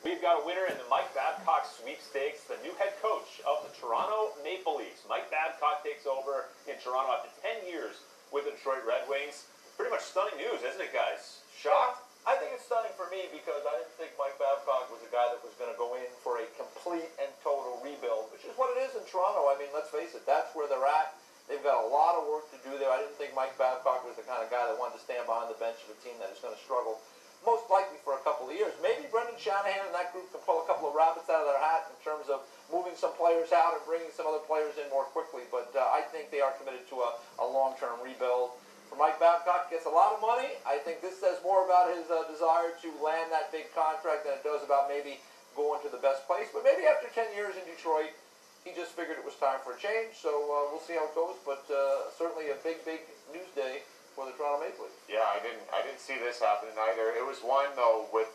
We've got a winner in the Mike Babcock sweepstakes, the new head coach of the Toronto Maple Leafs. Mike Babcock takes over in Toronto after 10 years with the Detroit Red Wings. Pretty much stunning news, isn't it, guys? Shocked? I think it's stunning for me because I didn't think Mike Babcock was a guy that was going to go in for a complete and total rebuild, which is what it is in Toronto. I mean, let's face it, that's where they're at. They've got a lot of work to do there. I didn't think Mike Babcock was the kind of guy that wanted to stand behind the bench of a team that is going to struggle most likely for a couple of years. Maybe Brendan Shanahan and that group can pull a couple of rabbits out of their hat in terms of moving some players out and bringing some other players in more quickly. But I think they are committed to a long-term rebuild. For Mike Babcock, gets a lot of money. I think this says more about his desire to land that big contract than it does about maybe going to the best place. But maybe after 10 years in Detroit, he just figured it was time for a change. So we'll see how it goes. But certainly a big news day for the Toronto Maple Leafs. Yeah, I didn't see this happening either. It was one though with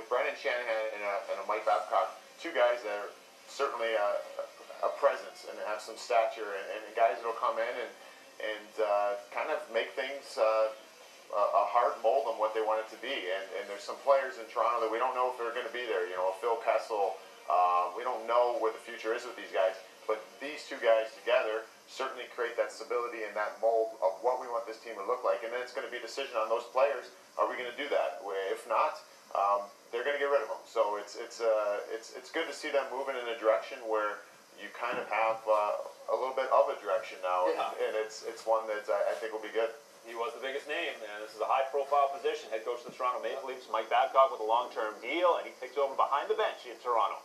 Brendan Shanahan and a Mike Babcock, two guys that are certainly a presence and have some stature, and guys that'll come in and kind of make things a hard mold on what they want it to be. And there's some players in Toronto that we don't know if they're going to be there. You know, Phil Kessel. We don't know where the future is with these guys, but these two guys together certainly create that stability and that mold of what we want this team to look like. And then it's going to be a decision on those players. Are we going to do that? If not, they're going to get rid of them. So it's good to see them moving in a direction where you kind of have a little bit of a direction now, and it's one that I think will be good. He was the biggest name, and this is a high-profile position. Head coach of the Toronto Maple Leafs, Mike Babcock, with a long-term deal, and he takes over behind the bench in Toronto.